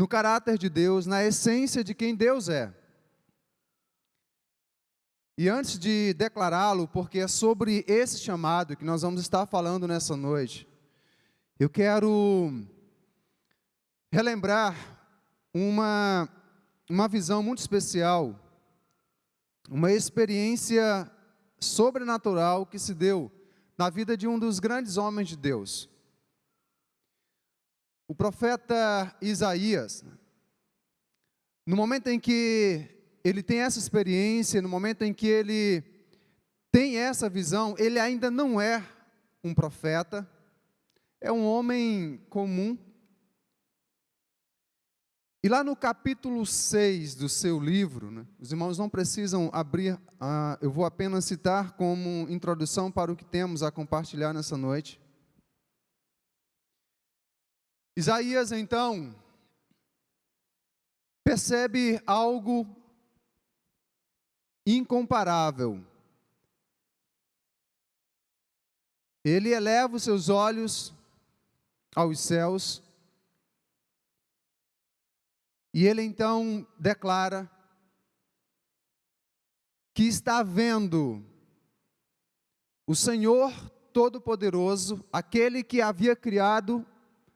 no caráter de Deus, na essência de quem Deus é. E antes de declará-lo, porque é sobre esse chamado que nós vamos estar falando nessa noite, eu quero relembrar uma visão muito especial, uma experiência sobrenatural que se deu na vida de um dos grandes homens de Deus. O profeta Isaías, no momento em que ele tem essa experiência, no momento em que ele tem essa visão, ele ainda não é um profeta, é um homem comum. E lá no capítulo 6 do seu livro, os irmãos não precisam abrir, eu vou apenas citar como introdução para o que temos a compartilhar nessa noite. Isaías, então, percebe algo incomparável. Ele eleva os seus olhos aos céus e ele então declara que está vendo o Senhor Todo-Poderoso, aquele que havia criado,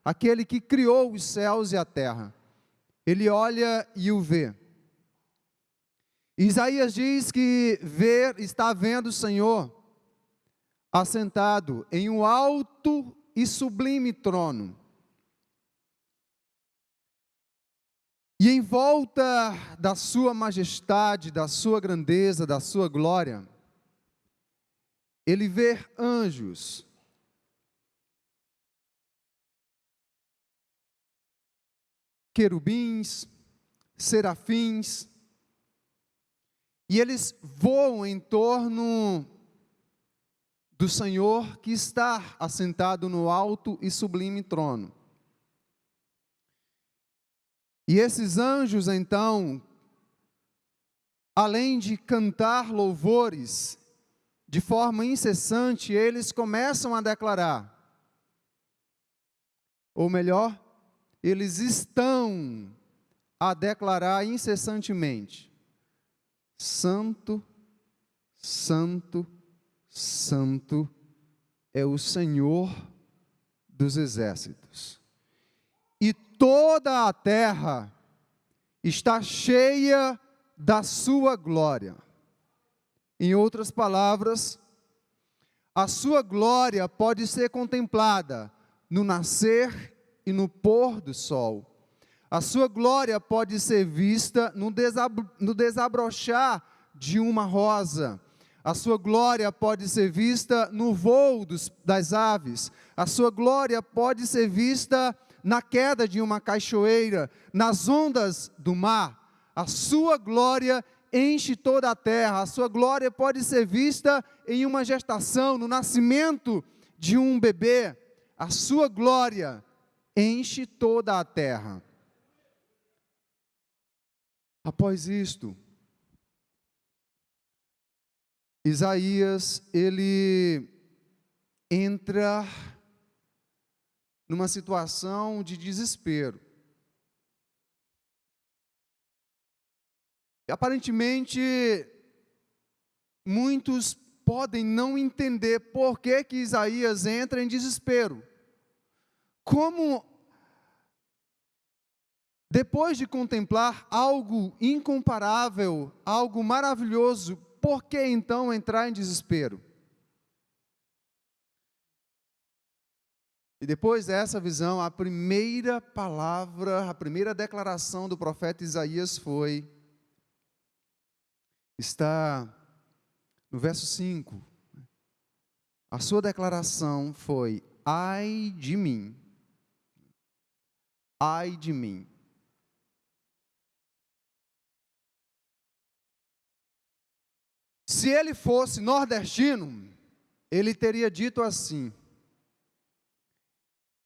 aquele que criou os céus e a terra. Ele olha e o vê. Isaías diz que está vendo o Senhor assentado em um alto e sublime trono. E em volta da sua majestade, da sua grandeza, da sua glória, ele vê anjos, querubins, serafins, e eles voam em torno do Senhor que está assentado no alto e sublime trono. E esses anjos, então, além de cantar louvores de forma incessante, eles começam a declarar, ou melhor, eles estão a declarar incessantemente: Santo, Santo, Santo é o Senhor dos exércitos. E toda a terra está cheia da sua glória. Em outras palavras, a sua glória pode ser contemplada no nascer e no pôr do sol. A sua glória pode ser vista no desabrochar de uma rosa. A sua glória pode ser vista no voo das aves. A sua glória pode ser vista na queda de uma cachoeira, nas ondas do mar. A sua glória enche toda a terra. A sua glória pode ser vista em uma gestação, no nascimento de um bebê. A sua glória enche toda a terra. Após isto, Isaías, ele entra numa situação de desespero. E, aparentemente, muitos podem não entender por que Isaías entra em desespero. Como, depois de contemplar algo incomparável, algo maravilhoso, por que então entrar em desespero? E depois dessa visão, a primeira palavra, a primeira declaração do profeta Isaías está no verso 5. A sua declaração foi: ai de mim, ai de mim. Se ele fosse nordestino, ele teria dito assim: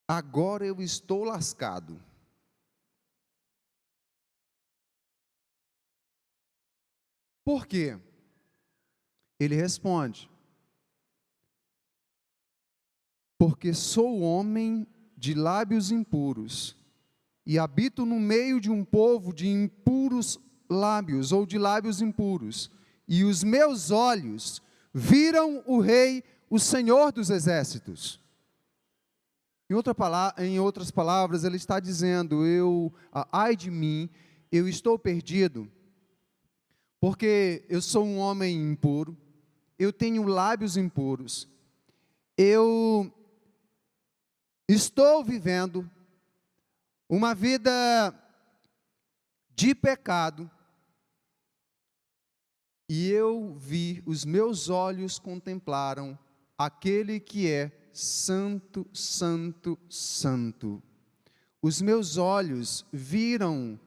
agora eu estou lascado. Por quê? Ele responde: porque sou homem de lábios impuros, e habito no meio de um povo de impuros lábios, ou de lábios impuros, e os meus olhos viram o Rei, o Senhor dos Exércitos. Em outras palavras, ele está dizendo, ai de mim, eu estou perdido, porque eu sou um homem impuro, eu tenho lábios impuros, eu estou vivendo uma vida de pecado, e eu vi, os meus olhos contemplaram aquele que é santo, santo, santo. Os meus olhos viram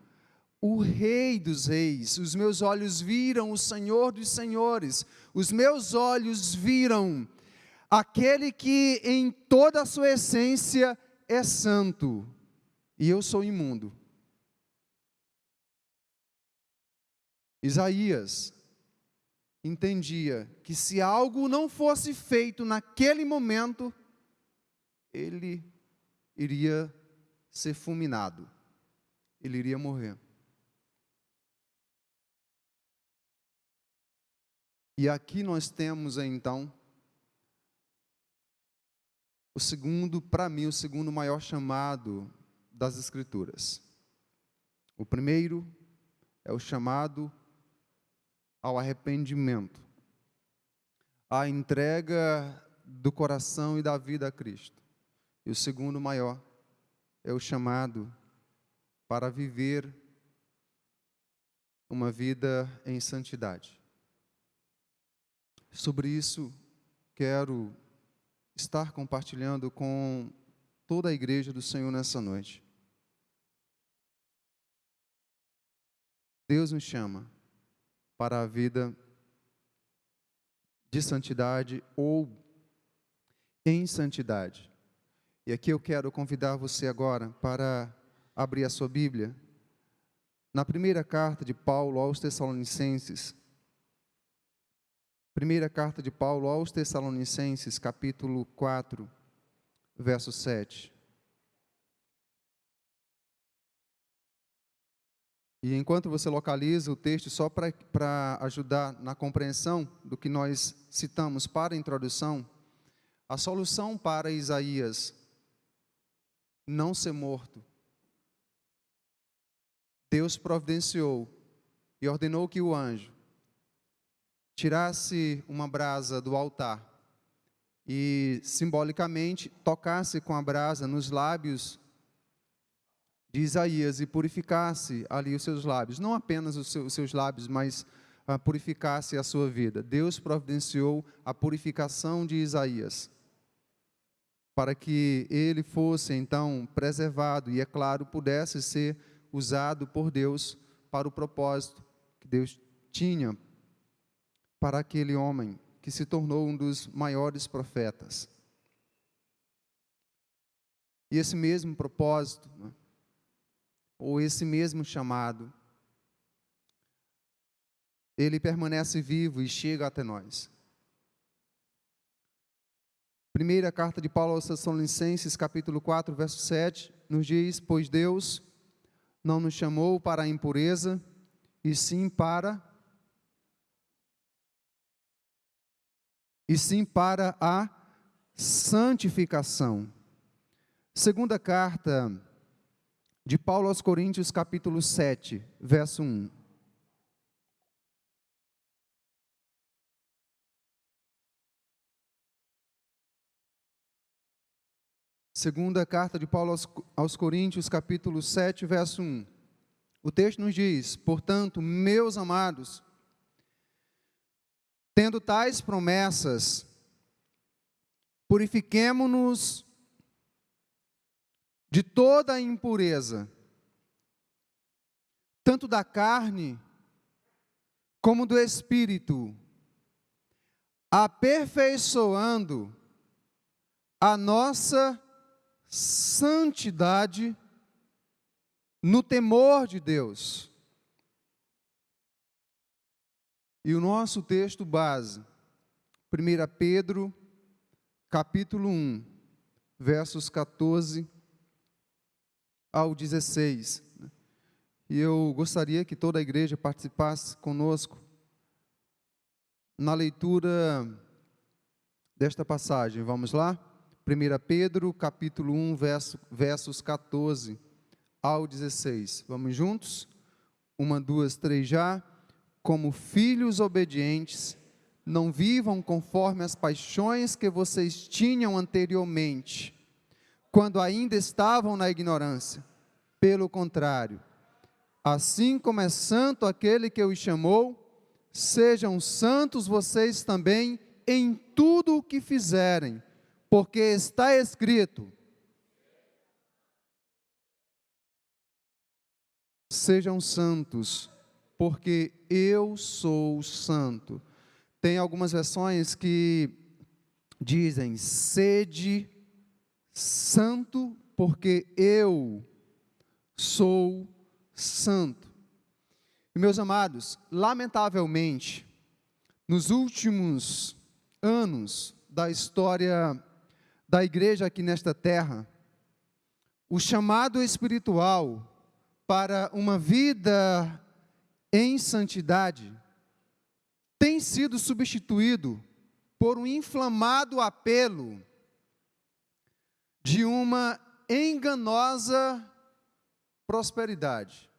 o Rei dos Reis, os meus olhos viram o Senhor dos Senhores, os meus olhos viram aquele que em toda a sua essência é santo, e eu sou imundo. Isaías entendia que se algo não fosse feito naquele momento, ele iria ser fulminado, ele iria morrer. E aqui nós temos então para mim, o segundo maior chamado das Escrituras. O primeiro é o chamado ao arrependimento, à entrega do coração e da vida a Cristo. E o segundo maior é o chamado para viver uma vida em santidade. Sobre isso, quero estar compartilhando com toda a igreja do Senhor nessa noite. Deus nos chama para a vida de santidade ou em santidade. E aqui eu quero convidar você agora para abrir a sua Bíblia na primeira carta de Paulo aos Tessalonicenses. Primeira carta de Paulo aos Tessalonicenses, capítulo 4, verso 7. E enquanto você localiza o texto, só para ajudar na compreensão do que nós citamos para a introdução, a solução para Isaías não ser morto, Deus providenciou e ordenou que o anjo tirasse uma brasa do altar e simbolicamente tocasse com a brasa nos lábios de Isaías e purificasse ali os seus lábios, não apenas os seus lábios, mas purificasse a sua vida. Deus providenciou a purificação de Isaías, para que ele fosse então preservado e, é claro, pudesse ser usado por Deus para o propósito que Deus tinha para aquele homem que se tornou um dos maiores profetas. E esse mesmo propósito, ou esse mesmo chamado, ele permanece vivo e chega até nós. Primeira carta de Paulo aos Tessalonicenses, capítulo 4, verso 7, nos diz: pois Deus não nos chamou para a impureza, e sim para a santificação. Segunda carta de Paulo aos Coríntios, capítulo 7, verso 1. Segunda carta de Paulo aos Coríntios, capítulo 7, verso 1. O texto nos diz: portanto, meus amados, tendo tais promessas, purifiquemo-nos de toda a impureza, tanto da carne como do espírito, aperfeiçoando a nossa santidade no temor de Deus. E o nosso texto base, 1 Pedro, capítulo 1, versos 14 ao 16. E eu gostaria que toda a igreja participasse conosco na leitura desta passagem. Vamos lá? 1 Pedro, capítulo 1, versos 14 ao 16. Vamos juntos? 1, 2, 3 já. Como filhos obedientes, não vivam conforme as paixões que vocês tinham anteriormente, quando ainda estavam na ignorância. Pelo contrário, assim como é santo aquele que os chamou, sejam santos vocês também em tudo o que fizerem, porque está escrito: sejam santos, porque eu sou santo. Tem algumas versões que dizem: sede santo, porque eu sou santo. E, meus amados, lamentavelmente, nos últimos anos da história da igreja aqui nesta terra, o chamado espiritual para uma vida em santidade tem sido substituído por um inflamado apelo de uma enganosa prosperidade.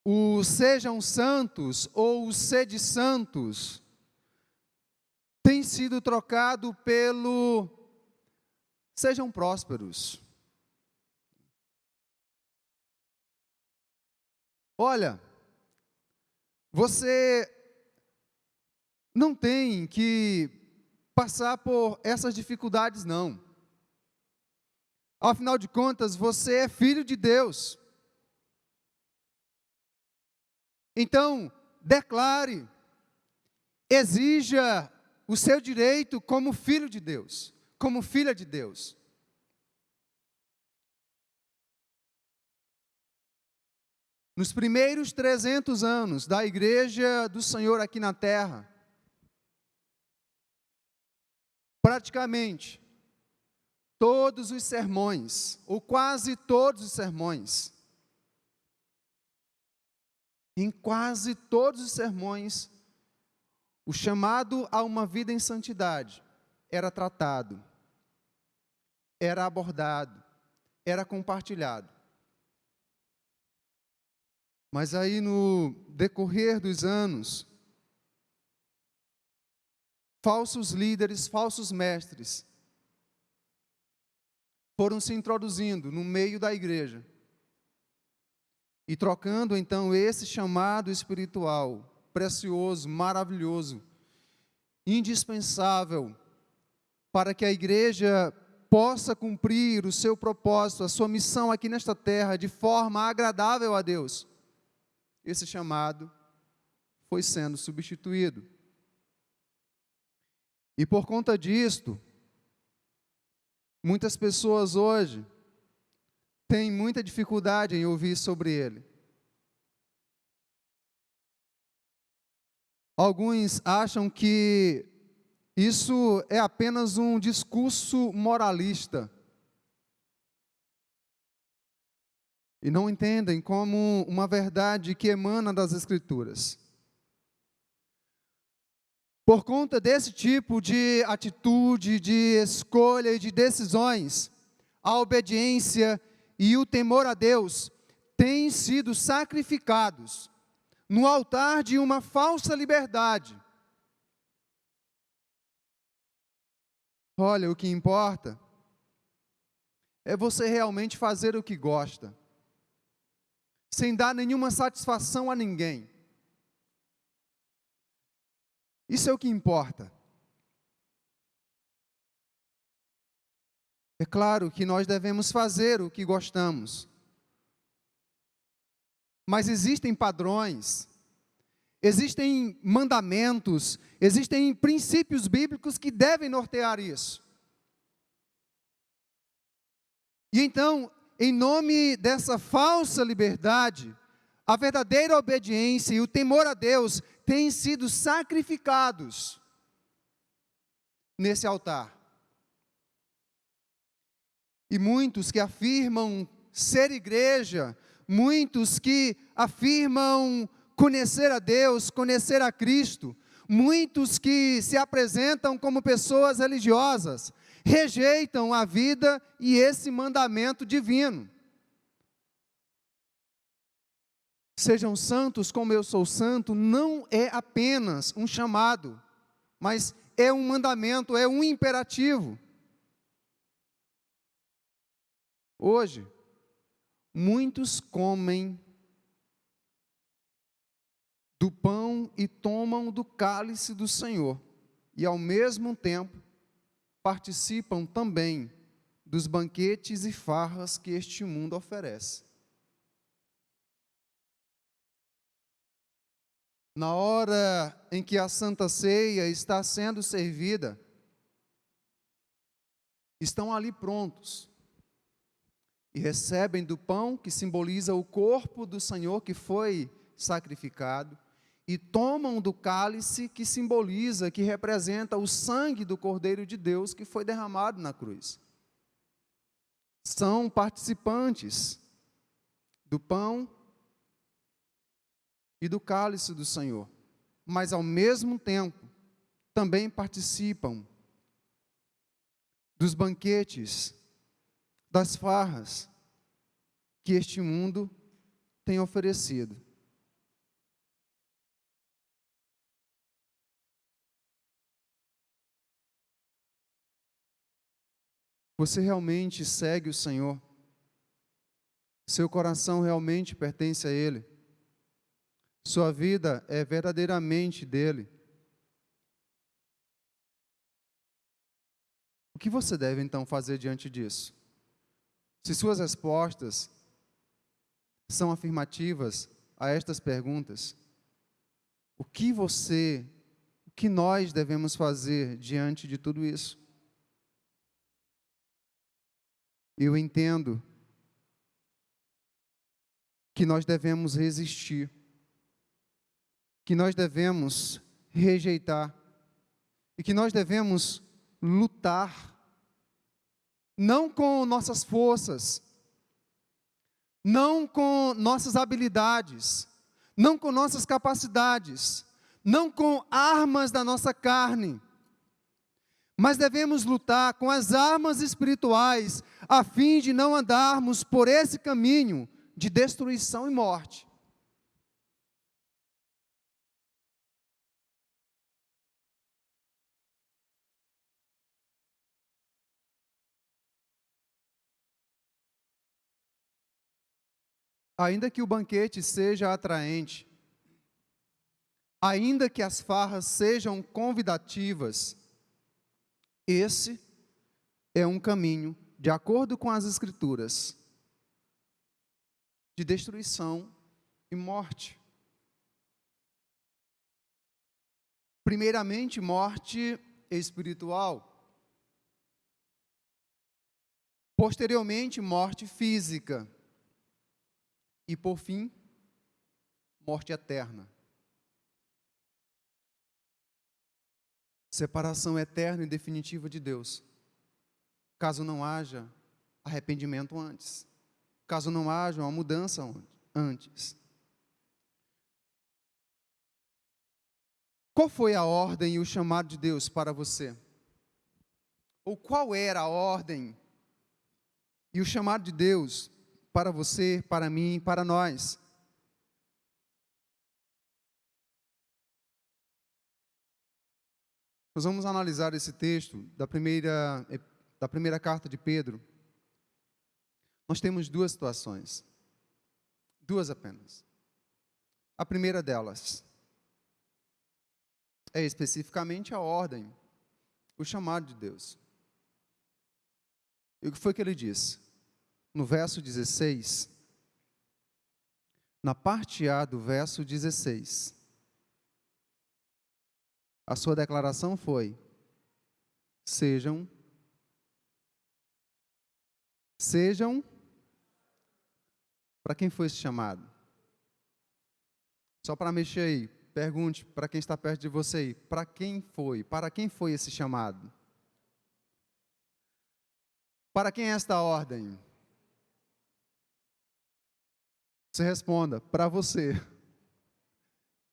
O sejam santos ou o sede santos tem sido trocado pelo sejam prósperos. Olha, você não tem que passar por essas dificuldades, não. Afinal de contas, você é filho de Deus. Então, declare, exija o seu direito como filho de Deus, como filha de Deus. Nos primeiros 300 anos da igreja do Senhor aqui na terra, praticamente todos os sermões, ou quase todos os sermões, em quase todos os sermões, o chamado a uma vida em santidade era tratado, era abordado, era compartilhado. Mas aí no decorrer dos anos, falsos líderes, falsos mestres, foram se introduzindo no meio da igreja, e trocando então esse chamado espiritual, precioso, maravilhoso, indispensável, para que a igreja possa cumprir o seu propósito, a sua missão aqui nesta terra, de forma agradável a Deus. Esse chamado foi sendo substituído. E por conta disto, muitas pessoas hoje têm muita dificuldade em ouvir sobre ele. Alguns acham que isso é apenas um discurso moralista. E não entendem como uma verdade que emana das Escrituras. Por conta desse tipo de atitude, de escolha e de decisões, a obediência e o temor a Deus têm sido sacrificados no altar de uma falsa liberdade. Olha, o que importa é você realmente fazer o que gosta, sem dar nenhuma satisfação a ninguém. Isso é o que importa. É claro que nós devemos fazer o que gostamos, mas existem padrões, existem mandamentos, existem princípios bíblicos que devem nortear isso. E então, em nome dessa falsa liberdade, a verdadeira obediência e o temor a Deus têm sido sacrificados nesse altar. e muitos que afirmam ser igreja, muitos que afirmam conhecer a Deus, conhecer a Cristo, muitos que se apresentam como pessoas religiosas, rejeitam a vida e esse mandamento divino. Sejam santos como eu sou santo, não é apenas um chamado, mas é um mandamento, é um imperativo. Hoje, muitos comem do pão e tomam do cálice do Senhor, e ao mesmo tempo participam também dos banquetes e farras que este mundo oferece. Na hora em que a Santa Ceia está sendo servida, estão ali prontos e recebem do pão que simboliza o corpo do Senhor que foi sacrificado, e tomam do cálice que simboliza, que representa o sangue do Cordeiro de Deus que foi derramado na cruz. São participantes do pão e do cálice do Senhor, mas ao mesmo tempo também participam dos banquetes, das farras que este mundo tem oferecido. Você realmente segue o Senhor? Seu coração realmente pertence a Ele? Sua vida é verdadeiramente dele? O que você deve então fazer diante disso? Se suas respostas são afirmativas a estas perguntas, o que nós devemos fazer diante de tudo isso? Eu entendo que nós devemos resistir, que nós devemos rejeitar, e que nós devemos lutar, não com nossas forças, não com nossas habilidades, não com nossas capacidades, não com armas da nossa carne, mas devemos lutar com as armas espirituais, a fim de não andarmos por esse caminho de destruição e morte. Ainda que o banquete seja atraente, ainda que as farras sejam convidativas, esse é um caminho, de acordo com as Escrituras, de destruição e morte. Primeiramente, morte espiritual. Posteriormente, morte física. E, por fim, morte eterna. Separação eterna e definitiva de Deus, caso não haja arrependimento antes, caso não haja uma mudança antes. Qual foi a ordem e o chamado de Deus para você? Ou qual era a ordem e o chamado de Deus para você, para mim, para nós? Nós vamos analisar esse texto da primeira carta de Pedro. Nós temos duas situações, duas apenas. A primeira delas é especificamente a ordem, o chamado de Deus. E o que foi que ele disse? No verso 16, na parte A do verso 16, a sua declaração foi: sejam, para quem foi esse chamado? Só para mexer aí, pergunte para quem está perto de você aí, para quem foi esse chamado? Para quem é esta ordem? Você responda: para você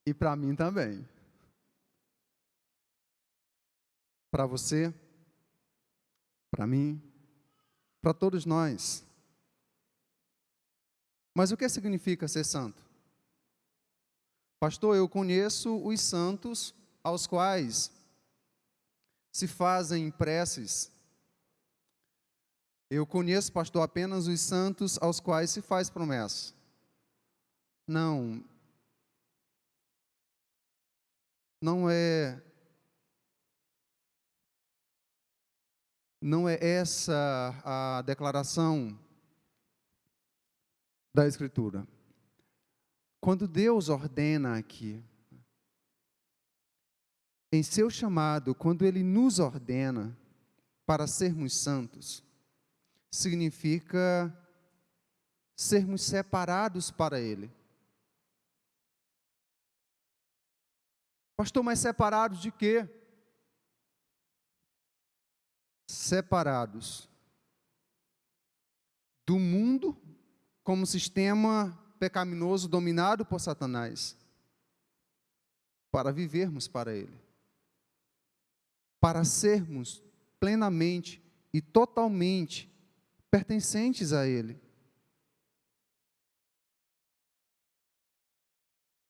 e para mim também. Para você, para mim, para todos nós. Mas o que significa ser santo? Pastor, eu conheço os santos aos quais se fazem preces. Eu conheço, pastor, apenas os santos aos quais se faz promessa. Não é essa a declaração da Escritura. Quando Deus ordena aqui, em seu chamado, quando Ele nos ordena para sermos santos, significa sermos separados para Ele. Pastor, mas separados de quê? Separados do mundo como sistema pecaminoso dominado por Satanás, para vivermos para Ele, para sermos plenamente e totalmente pertencentes a Ele.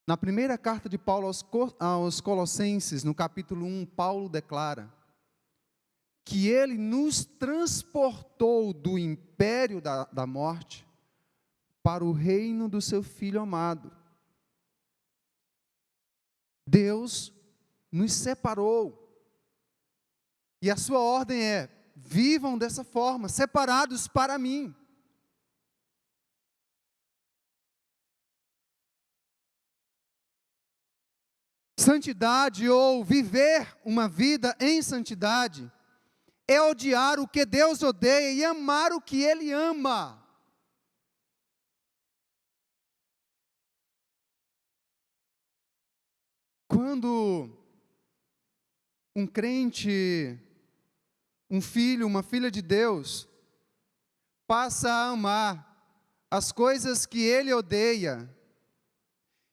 Na primeira carta de Paulo aos Colossenses, no capítulo 1, Paulo declara que Ele nos transportou do império da morte para o reino do seu Filho amado. Deus nos separou. E a sua ordem é: vivam dessa forma, separados para mim. Santidade, ou viver uma vida em santidade, é odiar o que Deus odeia e amar o que Ele ama. Quando um crente, um filho, uma filha de Deus, passa a amar as coisas que ele odeia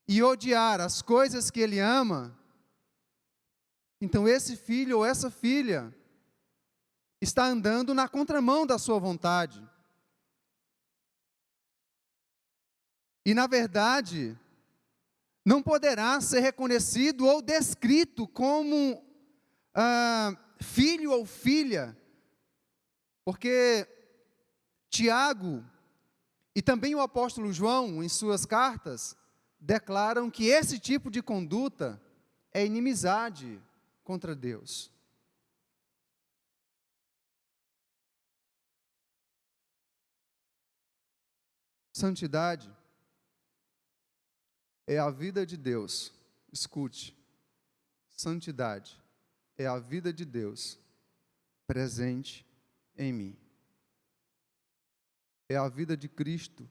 e odiar as coisas que ele ama, então esse filho ou essa filha está andando na contramão da sua vontade. E, na verdade, não poderá ser reconhecido ou descrito como filho ou filha, porque Tiago e também o apóstolo João, em suas cartas, declaram que esse tipo de conduta é inimizade contra Deus. Santidade é a vida de Deus. Escute, santidade é a vida de Deus presente em mim. É a vida de Cristo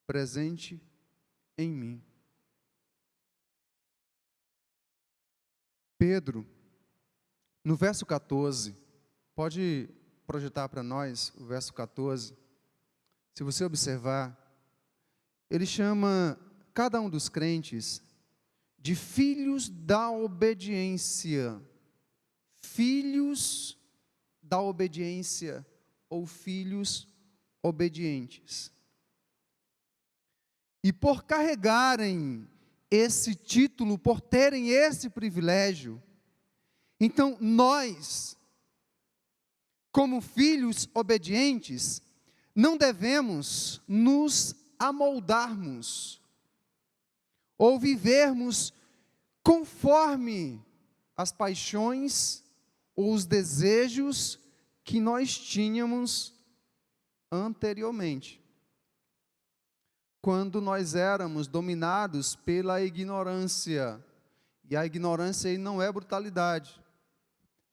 presente em mim. Pedro, no verso 14, pode projetar para nós o verso 14. Se você observar, ele chama cada um dos crentes de filhos da obediência. Filhos da obediência ou filhos obedientes. E por carregarem esse título, por terem esse privilégio, então nós, como filhos obedientes, não devemos nos amoldarmos ou vivermos conforme as paixões ou os desejos que nós tínhamos anteriormente, quando nós éramos dominados pela ignorância. E a ignorância aí não é brutalidade,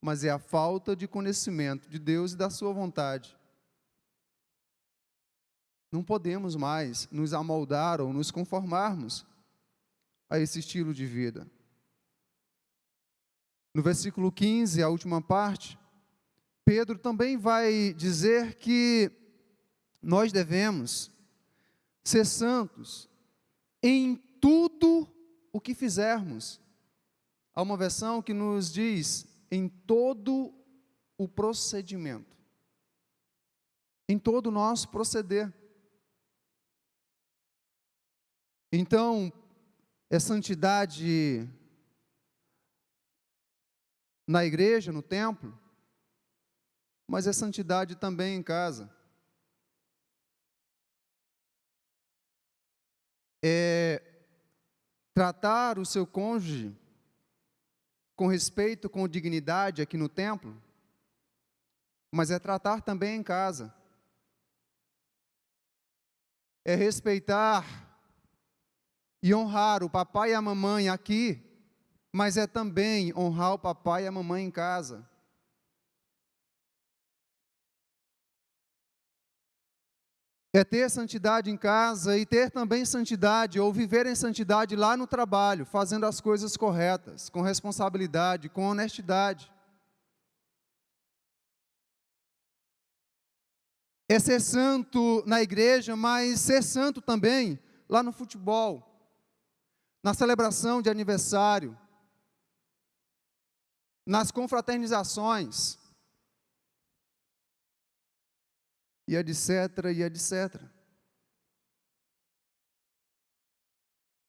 mas é a falta de conhecimento de Deus e da sua vontade. Não podemos mais nos amoldar ou nos conformarmos a esse estilo de vida. No versículo 15, a última parte, Pedro também vai dizer que nós devemos ser santos em tudo o que fizermos. Há uma versão que nos diz, em todo o procedimento, em todo o nosso proceder. Então, é santidade na igreja, no templo, mas é santidade também em casa. É tratar o seu cônjuge com respeito, com dignidade aqui no templo, mas é tratar também em casa. É respeitar e honrar o papai e a mamãe aqui, mas é também honrar o papai e a mamãe em casa. É ter santidade em casa e ter também santidade, ou viver em santidade lá no trabalho, fazendo as coisas corretas, com responsabilidade, com honestidade. É ser santo na igreja, mas ser santo também lá no futebol, na celebração de aniversário, nas confraternizações, e etc, e etc.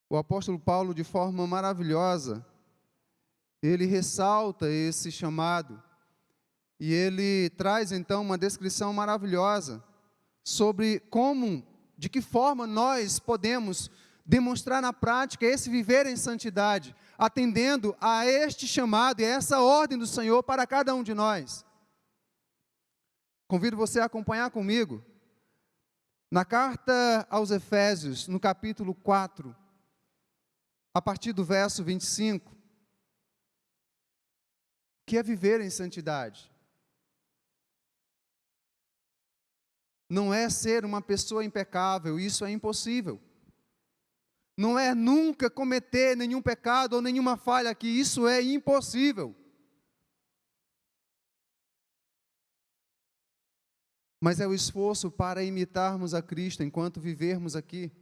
O apóstolo Paulo, de forma maravilhosa, ele ressalta esse chamado, e ele traz então uma descrição maravilhosa sobre como, de que forma nós podemos demonstrar na prática esse viver em santidade, atendendo a este chamado e a essa ordem do Senhor para cada um de nós. Convido você a acompanhar comigo, na carta aos Efésios, no capítulo 4, a partir do verso 25, que é viver em santidade. Não é ser uma pessoa impecável, isso é impossível. Não é nunca cometer nenhum pecado ou nenhuma falha aqui, isso é impossível. Mas é o esforço para imitarmos a Cristo enquanto vivermos aqui.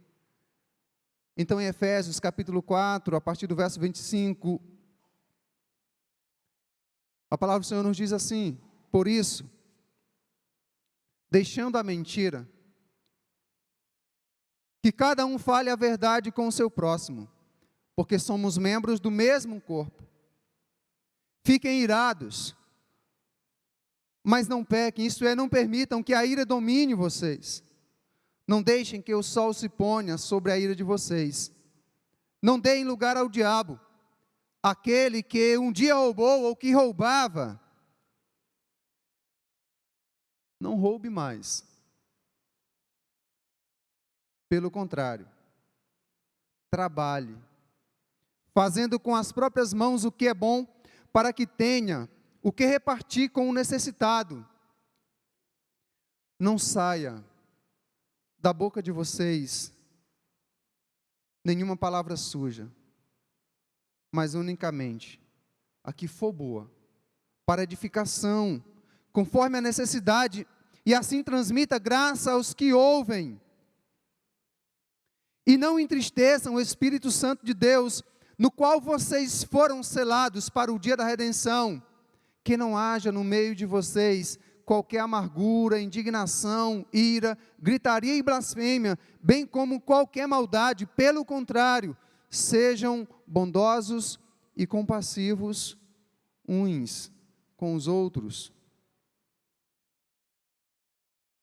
Então, em Efésios capítulo 4, a partir do verso 25, a palavra do Senhor nos diz assim: por isso, deixando a mentira, que cada um fale a verdade com o seu próximo, porque somos membros do mesmo corpo. Fiquem irados, mas não pequem, isto é, não permitam que a ira domine vocês. Não deixem que o sol se ponha sobre a ira de vocês. Não deem lugar ao diabo, aquele que um dia roubou ou que roubava. Não roube mais. Pelo contrário, trabalhe, fazendo com as próprias mãos o que é bom, para que tenha o que repartir com o necessitado. Não saia da boca de vocês nenhuma palavra suja, mas unicamente a que for boa, para edificação, conforme a necessidade, e assim transmita graça aos que ouvem. E não entristeçam o Espírito Santo de Deus, no qual vocês foram selados para o dia da redenção. Que não haja no meio de vocês qualquer amargura, indignação, ira, gritaria e blasfêmia, bem como qualquer maldade. Pelo contrário, sejam bondosos e compassivos uns com os outros,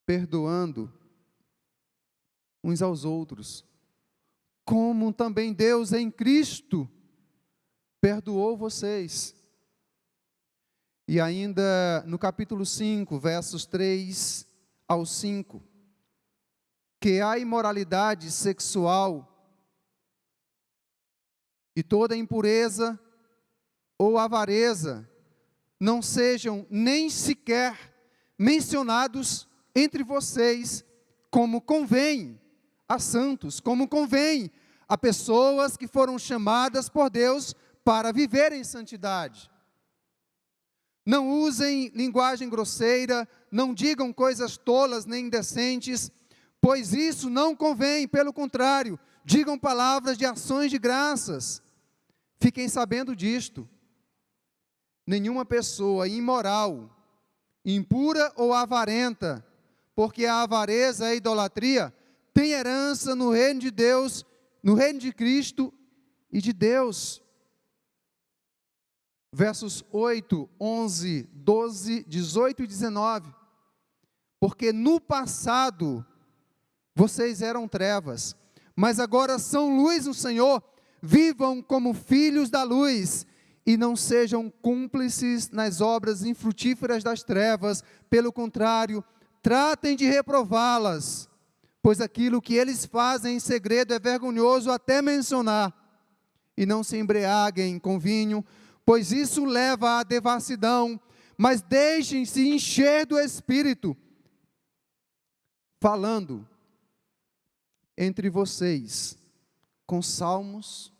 perdoando uns aos outros, como também Deus em Cristo perdoou vocês. E ainda no capítulo 5, versos 3 ao 5, que a imoralidade sexual e toda impureza ou avareza não sejam nem sequer mencionados entre vocês, como convém a santos, como convém a pessoas que foram chamadas por Deus para viver em santidade. Não usem linguagem grosseira, não digam coisas tolas nem indecentes, pois isso não convém, pelo contrário, digam palavras de ações de graças. Fiquem sabendo disto: nenhuma pessoa imoral, impura ou avarenta, porque a avareza e a idolatria tem herança no reino de Deus, no reino de Cristo e de Deus. Versos 8, 11, 12, 18 e 19. Porque no passado vocês eram trevas, mas agora são luz no Senhor. Vivam como filhos da luz e não sejam cúmplices nas obras infrutíferas das trevas. Pelo contrário, tratem de reprová-las, pois aquilo que eles fazem em segredo é vergonhoso até mencionar. E não se embriaguem com vinho, pois isso leva à devassidão, mas deixem-se encher do Espírito, falando entre vocês com salmos,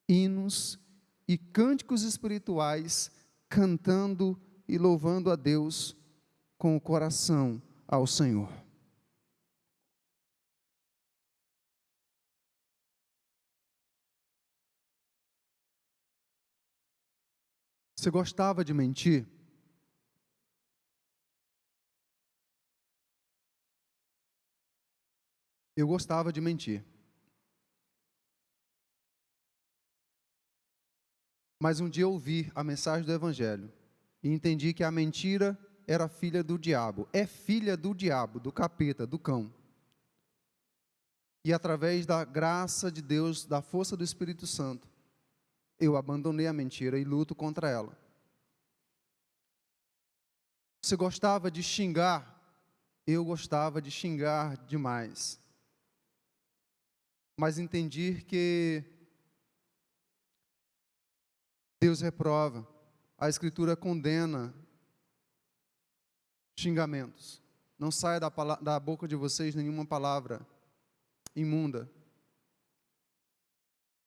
hinos e cânticos espirituais, cantando e louvando a Deus com o coração ao Senhor. Você gostava de mentir? Eu gostava de mentir. Mas um dia eu ouvi a mensagem do Evangelho e entendi que a mentira era filha do diabo. É filha do diabo, do capeta, do cão. E através da graça de Deus, da força do Espírito Santo, eu abandonei a mentira e luto contra ela. Você gostava de xingar? Eu gostava de xingar demais. Mas entendi que Deus reprova, a Escritura condena xingamentos. Não saia da boca de vocês nenhuma palavra imunda,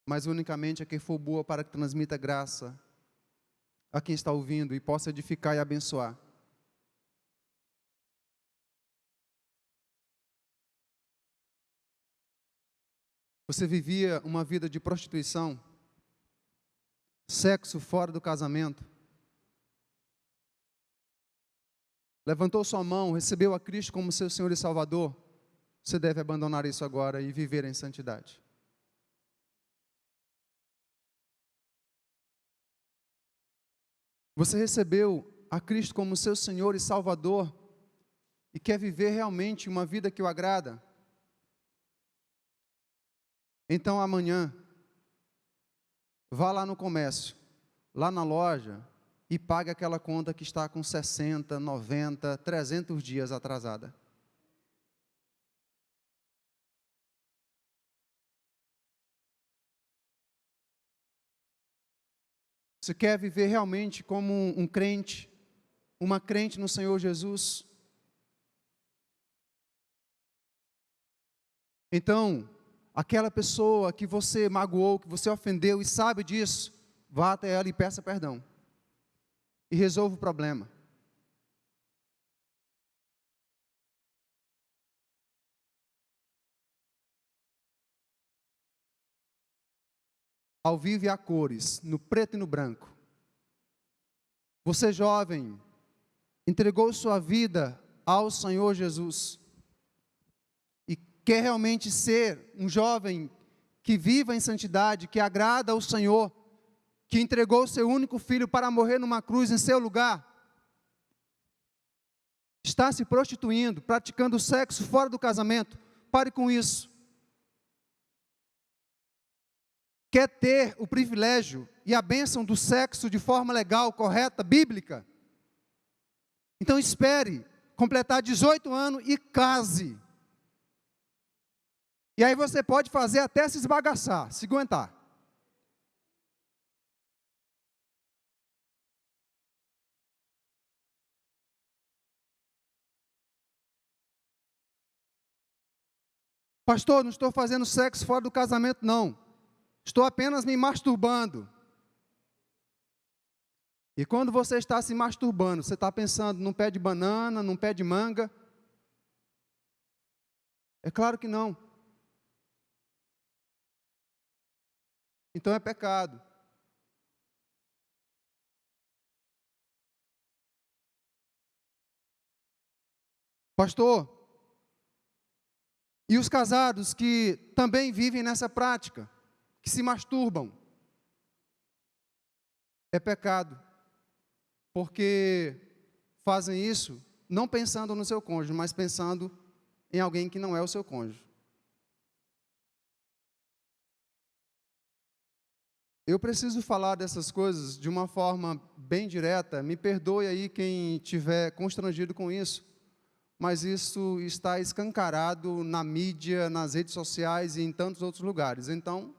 mas unicamente a que for boa para que transmita graça a quem está ouvindo e possa edificar e abençoar. Você vivia uma vida de prostituição, sexo fora do casamento, levantou sua mão, recebeu a Cristo como seu Senhor e Salvador, você deve abandonar isso agora e viver em santidade. Você recebeu a Cristo como seu Senhor e Salvador e quer viver realmente uma vida que o agrada? Então amanhã, vá lá no comércio, lá na loja, e pague aquela conta que está com 60, 90, 300 dias atrasada. Você quer viver realmente como um crente, uma crente no Senhor Jesus? Então, aquela pessoa que você magoou, que você ofendeu e sabe disso, vá até ela e peça perdão. E resolva o problema. Ao vivo e a cores, no preto e no branco. Você jovem, entregou sua vida ao Senhor Jesus e quer realmente ser um jovem que viva em santidade, que agrada ao Senhor, que entregou seu único filho para morrer numa cruz em seu lugar, está se prostituindo, praticando sexo fora do casamento, pare com isso. Quer ter o privilégio e a bênção do sexo de forma legal, correta, bíblica? Então espere completar 18 anos e case. E aí você pode fazer até se esbagaçar, se aguentar. Pastor, não estou fazendo sexo fora do casamento, não. Estou apenas me masturbando. E quando você está se masturbando, você está pensando num pé de banana, num pé de manga? É claro que não. Então é pecado. Pastor, e os casados que também vivem nessa prática, que se masturbam? É pecado, porque fazem isso não pensando no seu cônjuge, mas pensando em alguém que não é o seu cônjuge. Eu preciso falar dessas coisas de uma forma bem direta, me perdoe aí quem estiver constrangido com isso, mas isso está escancarado na mídia, nas redes sociais e em tantos outros lugares. Então,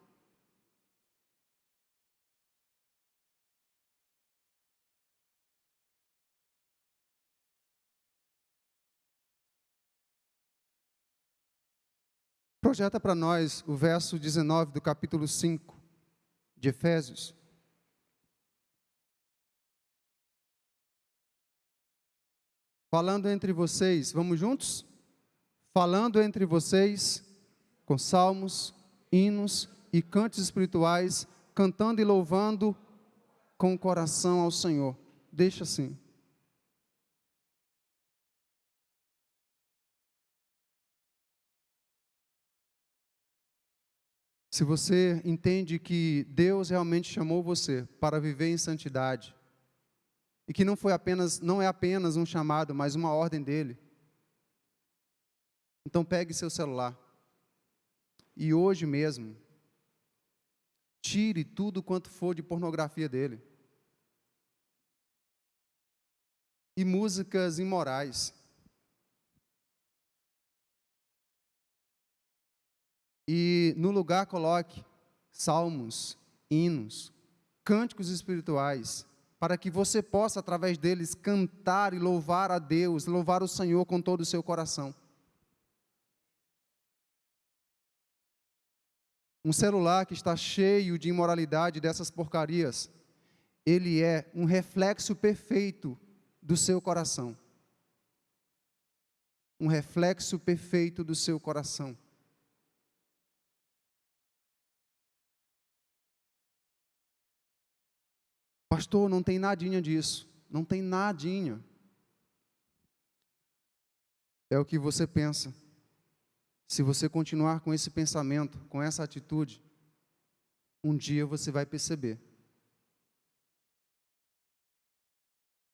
projeta para nós o verso 19 do capítulo 5 de Efésios. Falando entre vocês, vamos juntos? Falando entre vocês com salmos, hinos e cantos espirituais, cantando e louvando com o coração ao Senhor. Deixa assim. Se você entende que Deus realmente chamou você para viver em santidade, e que não é apenas um chamado, mas uma ordem dele, então pegue seu celular e hoje mesmo tire tudo quanto for de pornografia dele e músicas imorais. E no lugar coloque salmos, hinos, cânticos espirituais, para que você possa, através deles, cantar e louvar a Deus, louvar o Senhor com todo o seu coração. Um celular que está cheio de imoralidade dessas porcarias, ele é um reflexo perfeito do seu coração. Um reflexo perfeito do seu coração. Pastor, não tem nadinha disso. Não tem nadinha. É o que você pensa. Se você continuar com esse pensamento, com essa atitude, um dia você vai perceber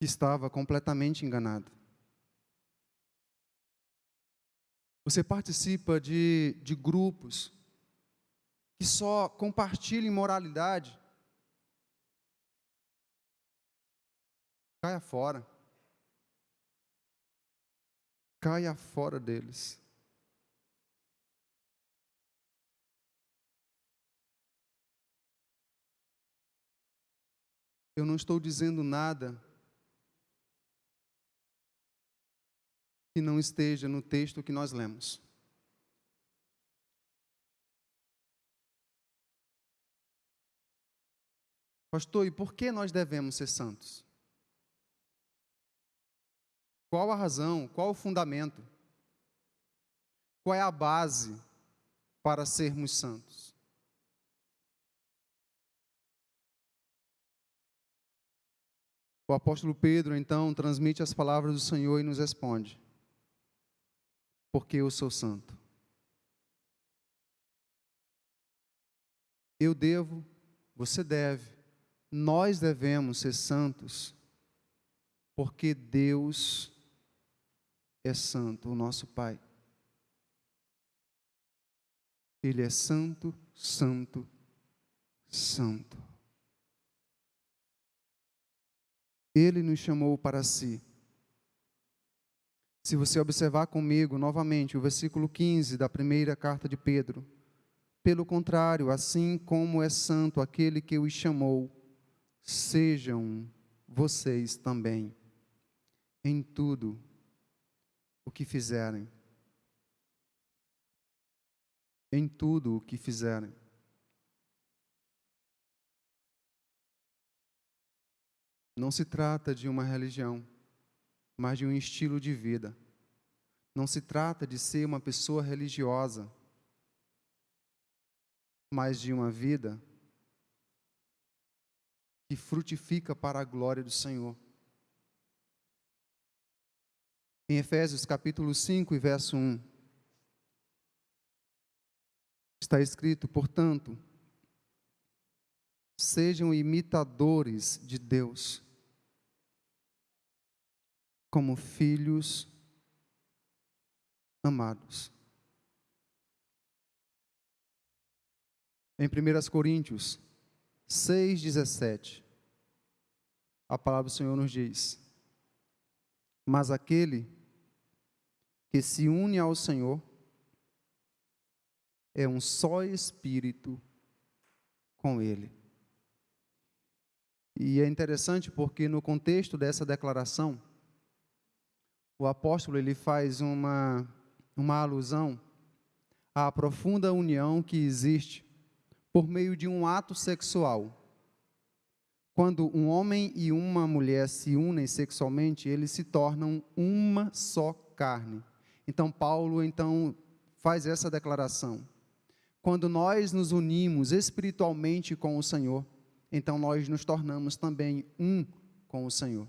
que estava completamente enganado. Você participa de grupos que só compartilham imoralidade. Caia fora. Caia fora deles. Eu não estou dizendo nada que não esteja no texto que nós lemos. Pastor, e por que nós devemos ser santos? Qual a razão? Qual o fundamento? Qual é a base para sermos santos? O apóstolo Pedro, então, transmite as palavras do Senhor e nos responde: porque eu sou santo. Eu devo, você deve, nós devemos ser santos, porque Deus é santo, o nosso Pai. Ele é santo, santo, santo. Ele nos chamou para si. Se você observar comigo novamente o versículo 15 da primeira carta de Pedro: pelo contrário, assim como é santo aquele que os chamou, sejam vocês também em tudo o que fizerem. Em tudo o que fizerem. Não se trata de uma religião, mas de um estilo de vida. Não se trata de ser uma pessoa religiosa, mas de uma vida que frutifica para a glória do Senhor. Em Efésios capítulo 5 e verso 1, está escrito: portanto, sejam imitadores de Deus, como filhos amados. Em 1 Coríntios 6,17, a palavra do Senhor nos diz: mas aquele que se une ao Senhor é um só espírito com Ele. E é interessante porque no contexto dessa declaração, o apóstolo ele faz uma alusão à profunda união que existe por meio de um ato sexual. Quando um homem e uma mulher se unem sexualmente, eles se tornam uma só carne. Então, Paulo faz essa declaração. Quando nós nos unimos espiritualmente com o Senhor, então nós nos tornamos também um com o Senhor.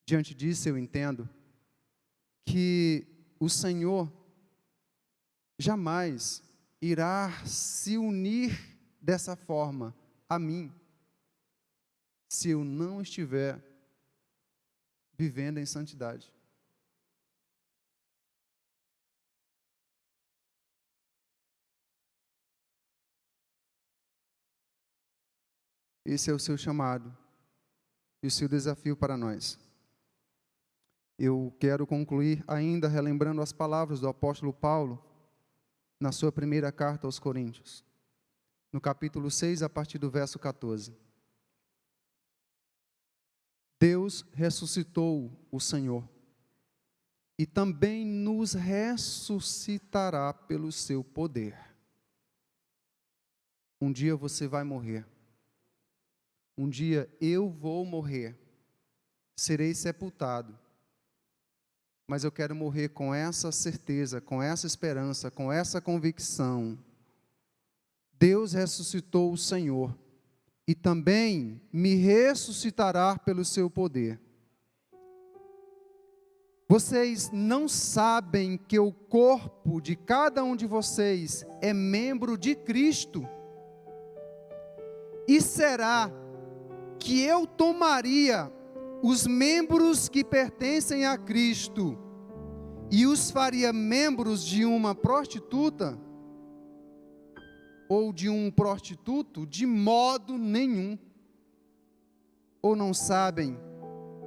Diante disso, eu entendo que o Senhor jamais irá se unir dessa forma a mim, se eu não estiver vivendo em santidade. Esse é o seu chamado e o seu desafio para nós. Eu quero concluir ainda relembrando as palavras do apóstolo Paulo na sua primeira carta aos Coríntios, no capítulo 6, a partir do verso 14. Deus ressuscitou o Senhor e também nos ressuscitará pelo seu poder. Um dia você vai morrer. Um dia eu vou morrer. Serei sepultado. Mas eu quero morrer com essa certeza, com essa esperança, com essa convicção. Deus ressuscitou o Senhor e também me ressuscitará pelo seu poder. Vocês não sabem que o corpo de cada um de vocês é membro de Cristo? E será que eu tomaria os membros que pertencem a Cristo e os faria membros de uma prostituta ou de um prostituto? De modo nenhum. Ou não sabem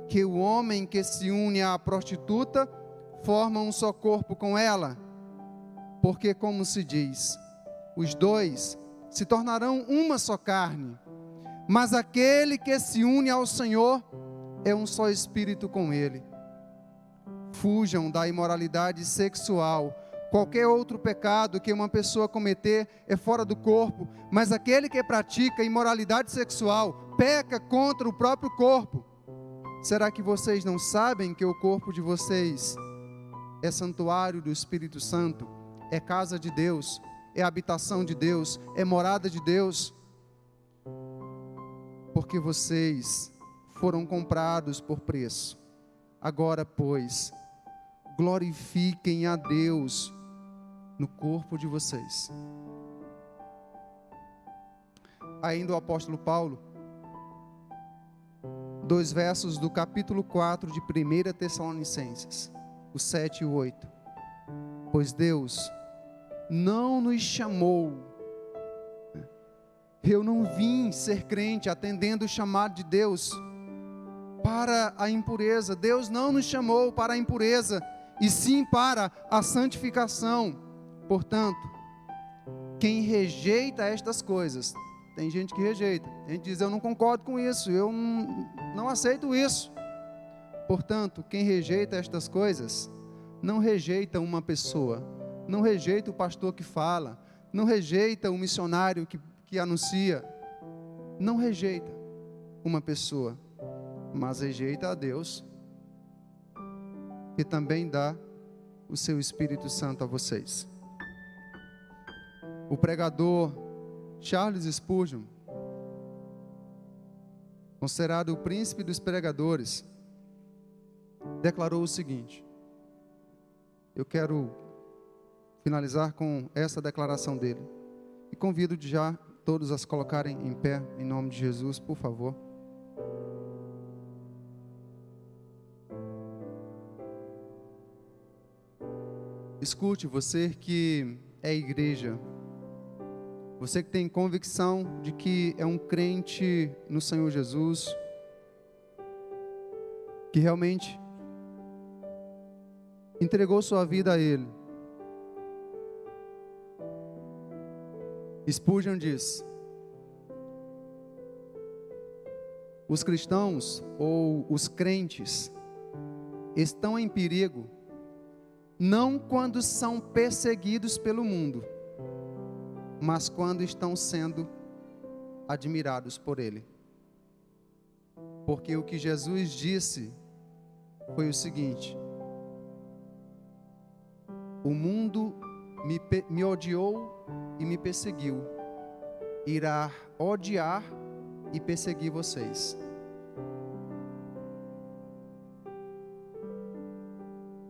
que o homem que se une à prostituta forma um só corpo com ela? Porque, como se diz, os dois se tornarão uma só carne. Mas aquele que se une ao Senhor é um só espírito com Ele. Fujam da imoralidade sexual. Qualquer outro pecado que uma pessoa cometer é fora do corpo, mas aquele que pratica imoralidade sexual peca contra o próprio corpo. Será que vocês não sabem que o corpo de vocês é santuário do Espírito Santo? É casa de Deus, é habitação de Deus, é morada de Deus? Porque vocês foram comprados por preço. Agora, pois, glorifiquem a Deus no corpo de vocês. Ainda o apóstolo Paulo, 2 versos do capítulo 4 de 1 Tessalonicenses, os 7 e 8. Pois Deus não nos chamou. Eu não vim ser crente atendendo o chamado de Deus para a impureza. Deus não nos chamou para a impureza, e sim para a santificação. Portanto, quem rejeita estas coisas, tem gente que rejeita, tem gente que diz: eu não concordo com isso, eu não aceito isso. Portanto, quem rejeita estas coisas, não rejeita uma pessoa, não rejeita o pastor que fala, não rejeita o missionário que anuncia, não rejeita, uma pessoa, mas rejeita a Deus, que também dá o seu Espírito Santo a vocês. O pregador Charles Spurgeon, considerado o príncipe dos pregadores, declarou o seguinte. Eu quero finalizar com essa declaração dele. E convido já todos a se colocarem em pé, em nome de Jesus, por favor. Escute, você que é igreja, você que tem convicção de que é um crente no Senhor Jesus, que realmente entregou sua vida a Ele. Spurgeon diz: os cristãos ou os crentes estão em perigo não quando são perseguidos pelo mundo, mas quando estão sendo admirados por Ele. Porque o que Jesus disse foi o seguinte: o mundo me odiou e me perseguiu, irá odiar e perseguir vocês.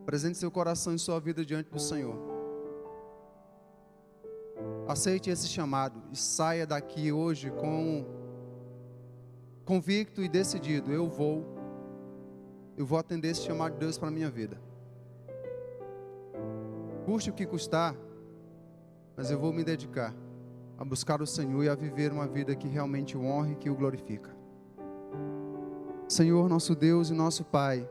Apresente seu coração e sua vida diante do Senhor. Aceite esse chamado e saia daqui hoje convicto e decidido. Eu vou atender esse chamado de Deus para a minha vida. Custe o que custar, mas eu vou me dedicar a buscar o Senhor e a viver uma vida que realmente o honre e que o glorifica. Senhor, nosso Deus e nosso Pai,